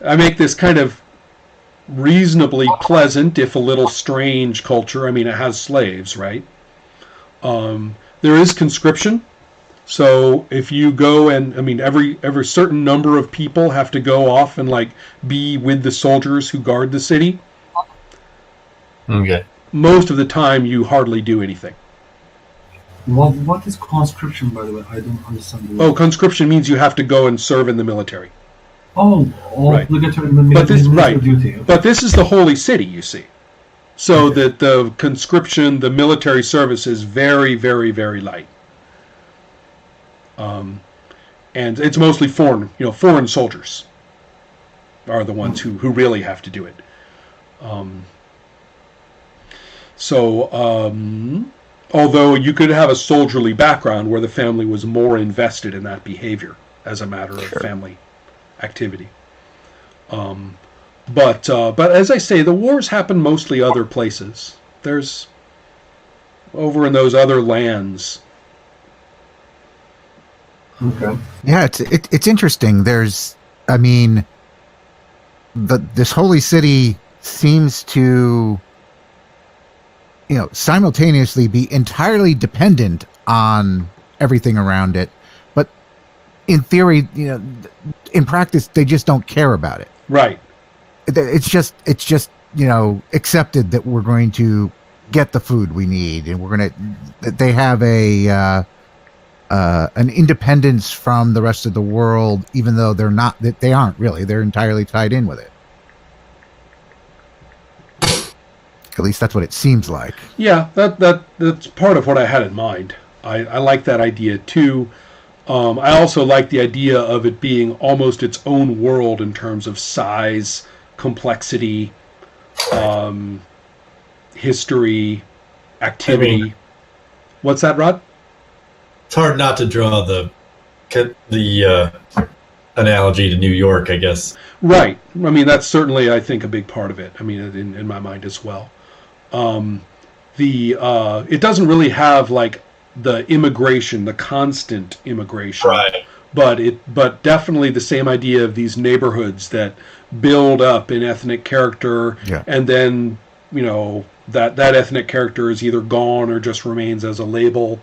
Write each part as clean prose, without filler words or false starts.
I make this kind of reasonably pleasant, if a little strange, culture. I mean, it has slaves, right? There is conscription. So if you go and, I mean, every certain number of people have to go off and like be with the soldiers who guard the city. Okay. Most of the time, you hardly do anything. What is conscription, by the way? I don't understand. Oh, conscription means you have to go and serve in the military. Oh, Right. obligatory Right. duty. Okay. But this is the holy city, you see. So that the conscription, the military service is very, very, very light. And it's mostly foreign soldiers are the ones who really have to do it. Although you could have a soldierly background where the family was more invested in that behavior as a matter of family activity. But as I say, the wars happen mostly other places. There's over in those other lands. Okay. Yeah, it's interesting. This holy city seems to, simultaneously be entirely dependent on everything around it, but in theory, in practice, they just don't care about it. Right. It's just accepted that we're going to get the food we need, and they have an independence from the rest of the world, even though they aren't really. They're entirely tied in with it. At least that's what it seems like. Yeah, that's part of what I had in mind. I like that idea too. I also like the idea of it being almost its own world in terms of size, complexity, history, activity. What's that, Rod? It's hard not to draw the analogy to New York, I guess. Right. I mean, that's certainly, I think, a big part of it. I mean, in my mind as well. It doesn't really have like the immigration, the constant immigration, right? But definitely the same idea of these neighborhoods that build up in ethnic character, and then that ethnic character is either gone or just remains as a label.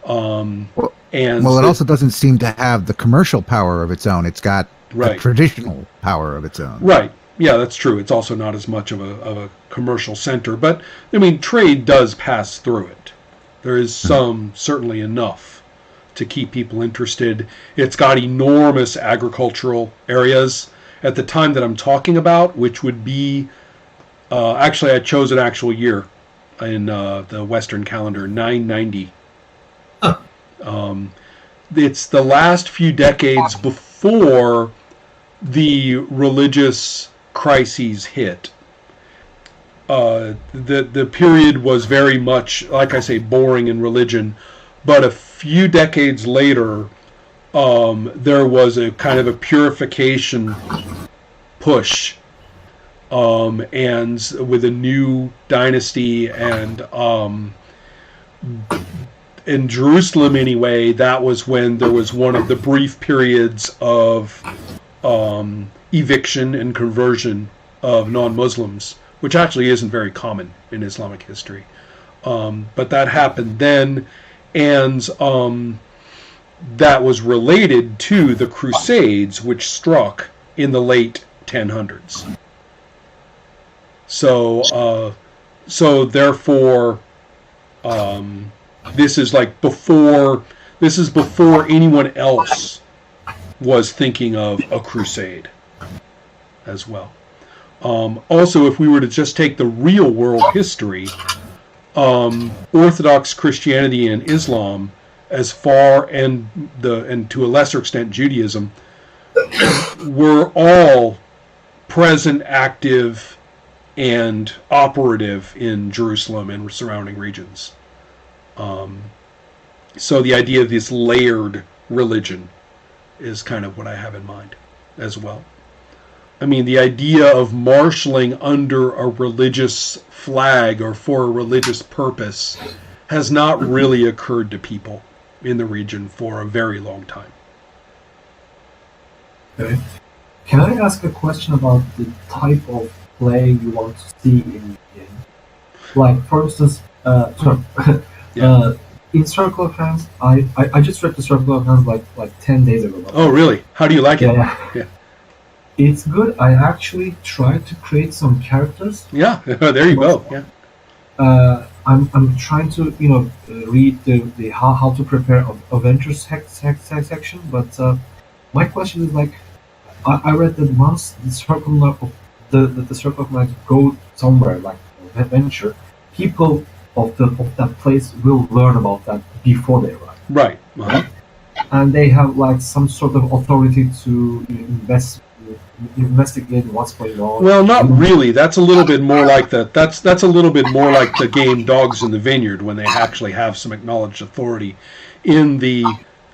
It also doesn't seem to have the commercial power of its own. It's got the traditional power of its own. Right. Yeah, that's true. It's also not as much of a commercial center, but I mean, trade does pass through it. There is certainly enough to keep people interested. It's got enormous agricultural areas at the time that I'm talking about, which would be actually I chose an actual year in the Western calendar, 990. It's the last few decades before the religious crises hit. The period was very much, like I say, boring in religion, but a few decades later, there was a kind of a purification push, and with a new dynasty, and in Jerusalem anyway, that was when there was one of the brief periods of eviction and conversion of non-Muslims, which actually isn't very common in Islamic history. But that happened then, and that was related to the Crusades, which struck in the late 1000s. So therefore, this is before anyone else was thinking of a crusade as well. Also, if we were to just take the real world history, Orthodox Christianity and Islam, as far and to a lesser extent Judaism, were all present, active, and operative in Jerusalem and surrounding regions. So the idea of this layered religion is kind of what I have in mind as well. I mean, the idea of marshaling under a religious flag or for a religious purpose has not really occurred to people in the region for a very long time. Okay. Can I ask a question about the type of play you want to see in the game? Like, for instance, Yeah. in Circle of Hands, I just read the Circle of Hands like 10 days ago. Oh, really? How do you like it? Yeah. Yeah. It's good. I actually tried to create some characters. Yeah. There you go. Yeah. I'm trying to read the how to prepare Avengers section, but my question is like I read that once the Circle of the Circle of Knights go somewhere like an adventure, people of that place will learn about that before they arrive, Right. Uh-huh. and they have like some sort of authority to investigate what's going on. Well, not really. That's a little bit more like that's a little bit more like the game Dogs in the Vineyard, when they actually have some acknowledged authority.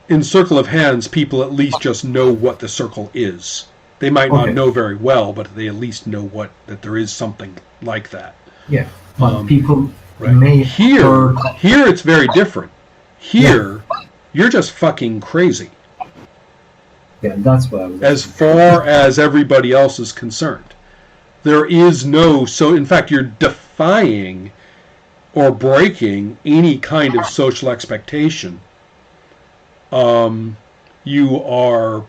In Circle of Hands, people at least just know what the circle is. They might not Okay. know very well, but they at least know that there is something like that. Yeah, but people Right. may Here heard. it's very different. Here, you're just fucking crazy Yeah, that's what I was. as far as everybody else is concerned. There is no, so in fact, you're defying or breaking any kind of social expectation. You are,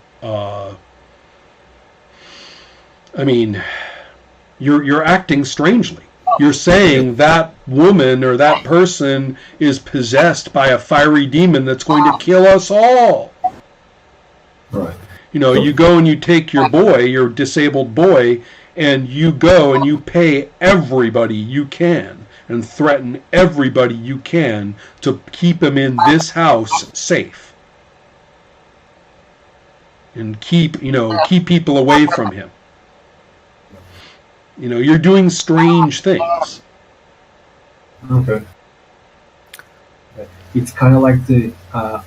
you're acting strangely. You're saying that woman or that person is possessed by a fiery demon that's going to kill us all. Right. You go and you take your boy, your disabled boy, and you go and you pay everybody you can and threaten everybody you can to keep him in this house safe. And keep people away from him. You're doing strange things. Okay. It's kind of like the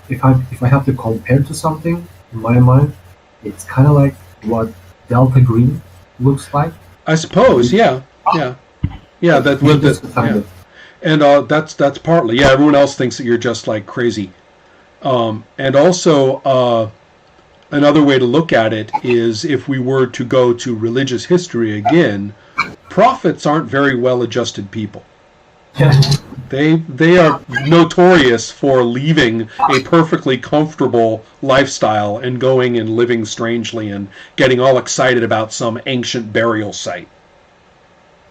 if I have to compare to something in my mind, it's kind of like what Delta Green looks like. I suppose, yeah. That with Just the, kind yeah. of- And that's partly, yeah. Everyone else thinks that you're just like crazy, and also another way to look at it is if we were to go to religious history again, prophets aren't very well-adjusted people. They are notorious for leaving a perfectly comfortable lifestyle and going and living strangely and getting all excited about some ancient burial site.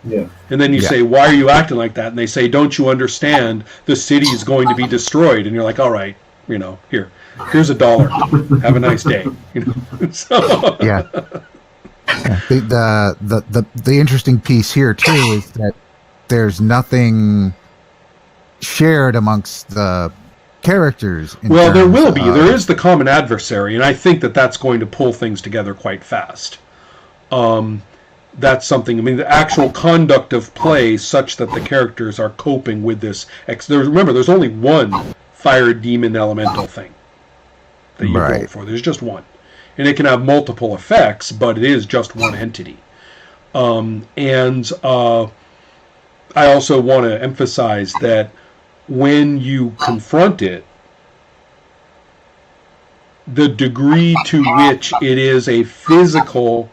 Yeah. And then you Yeah. say, why are you acting like that? And they say, don't you understand? The city is going to be destroyed. And you're like, all right, here's $1. Have a nice day. So, Yeah. The interesting piece here too is that there's nothing shared amongst the characters. well, there will be. There is the common adversary, and I think that that's going to pull things together quite fast. That's something. The actual conduct of play, such that the characters are coping with this. Remember, there's only one fire demon elemental thing that you roll Right. for. There's just one, and it can have multiple effects, but it is just one entity. I also want to emphasize that when you confront it, the degree to which it is a physical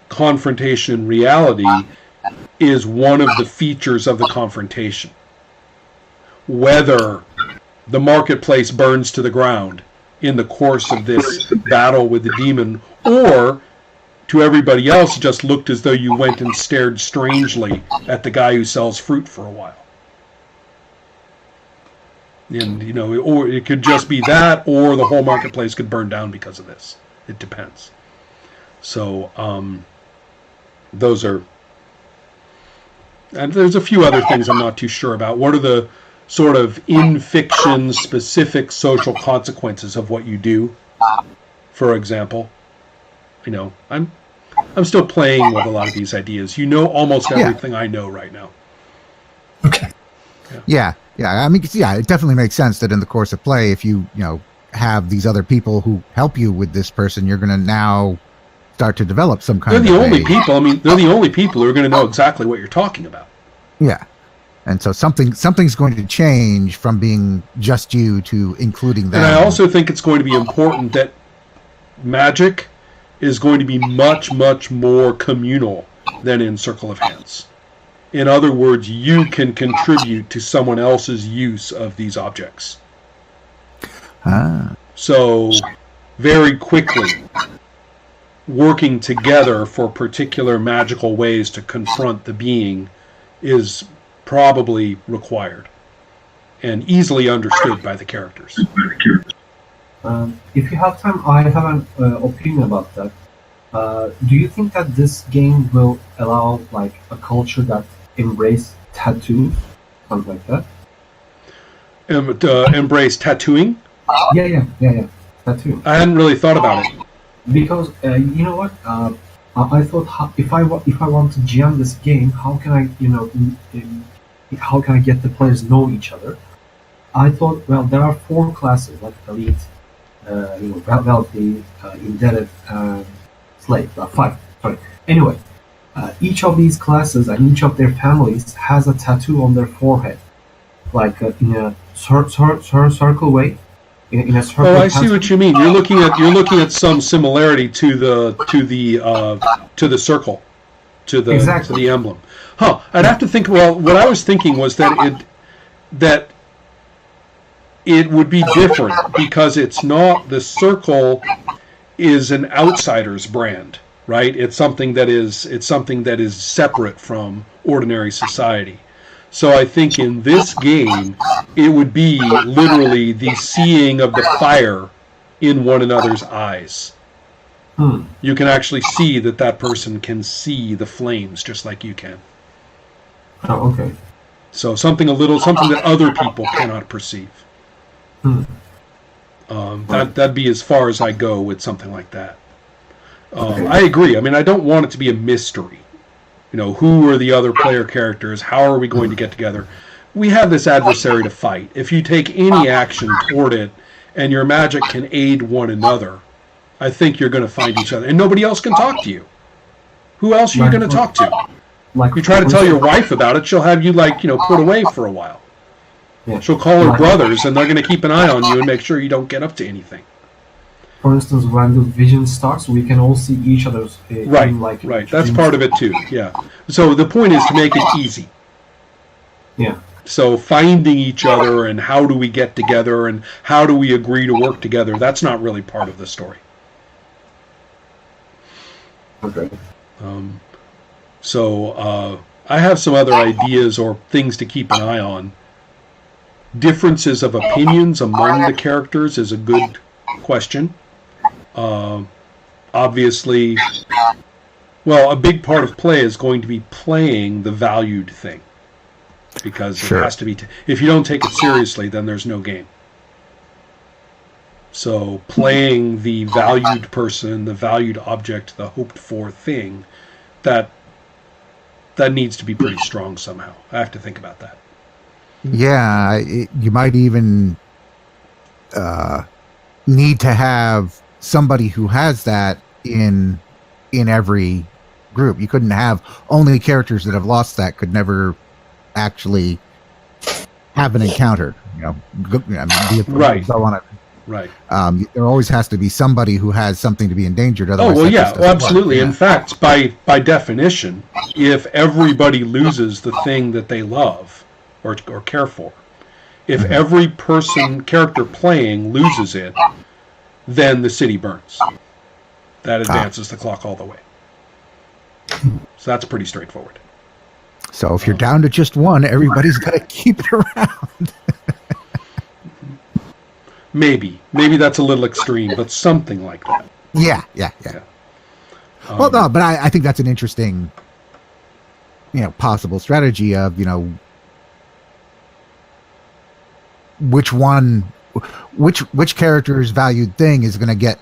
confrontation in reality is one of the features of the confrontation. Whether the marketplace burns to the ground in the course of this battle with the demon, or to everybody else just looked as though you went and stared strangely at the guy who sells fruit for a while. And, or it could just be that, or the whole marketplace could burn down because of this. It depends. So, those are... And there's a few other things I'm not too sure about. What are the sort of in-fiction specific social consequences of what you do, for example? I'm still playing with a lot of these ideas. Almost everything I know right now. Okay. Yeah. It definitely makes sense that in the course of play, if you have these other people who help you with this person, you're going to now start to develop some kind They're the of only people. They're the only people who are going to know exactly what you're talking about. Yeah. And so something's going to change from being just you to including them. And I also think it's going to be important that magic is going to be much, much more communal than in Circle of Hands. In other words, you can contribute to someone else's use of these objects. So, very quickly, working together for particular magical ways to confront the being is probably required and easily understood by the characters. If you have time, I have an opinion about that. Do you think that this game will allow like a culture that embrace tattoos, something like that? Embrace tattooing? Yeah. Tattoo. I hadn't really thought about it. Because you know what? I thought if I want to GM this game, how can I how can I get the players know each other? I thought, well, there are 4 classes like elite, wealthy, indebted, and slave. 5. Sorry. Anyway, each of these classes and each of their families has a tattoo on their forehead, like in a circle way. In a circle. Oh, I see what you mean. You're looking at some similarity to the circle, to the emblem. Huh? I'd have to think. Well, what I was thinking was that it would be different because it's not, the circle is an outsider's brand, right? It's something that is separate from ordinary society. So I think in this game, it would be literally the seeing of the fire in one another's eyes. You can actually see that person can see the flames just like you can. Oh, okay. So something that other people cannot perceive. That'd be as far as I go with something like that. I agree. I mean, I don't want it to be a mystery. Who are the other player characters? How are we going to get together? We have this adversary to fight. If you take any action toward it and your magic can aid one another, I think you're going to find each other. And nobody else can talk to you. Who else are you going to talk to? Like, you try to tell your wife about it, she'll have you, put away for a while. Yeah. She'll call her brothers, and they're going to keep an eye on you and make sure you don't get up to anything. For instance, when the vision starts, we can all see each other's right. That's part of it too. Yeah. So the point is to make it easy. Yeah. So finding each other and how do we get together and how do we agree to work together, that's not really part of the story. Okay. So I have some other ideas or things to keep an eye on. Differences of opinions among the characters is a good question. Obviously, a big part of play is going to be playing the valued thing. Because it has to be... if you don't take it seriously, then there's no game. So playing the valued person, the valued object, the hoped-for thing, that needs to be pretty strong somehow. I have to think about that. Yeah, you might even need to have somebody who has that in every group. You couldn't have only characters that have lost that could never actually have an encounter. Right. So on it. Right. There always has to be somebody who has something to be endangered. Otherwise, absolutely. In fact, by definition, if everybody loses the thing that they love or care for, if every character playing loses it, then the city burns. That advances the clock all the way. So that's pretty straightforward. So if you're down to just one, everybody's got to keep it around. Maybe that's a little extreme, but something like that. Yeah. Well, no, but I think that's an interesting, possible strategy of, which character's valued thing is going to get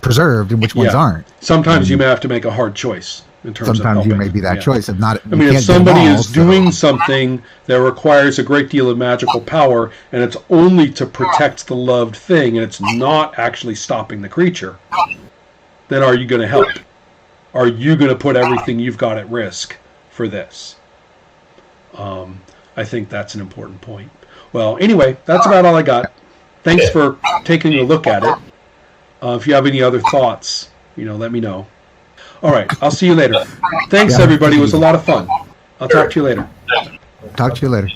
preserved and which ones aren't. Sometimes you may have to make a hard choice in terms of helping. Sometimes you may be that choice of not. I mean, if somebody is doing something that requires a great deal of magical power and it's only to protect the loved thing and it's not actually stopping the creature, then are you going to help? Are you going to put everything you've got at risk for this? I think that's an important point. Well, anyway, that's about all I got. Thanks for taking a look at it. If you have any other thoughts, let me know. All right, I'll see you later. Thanks, Yeah. everybody. It was a lot of fun. I'll talk to you later. Talk to you later.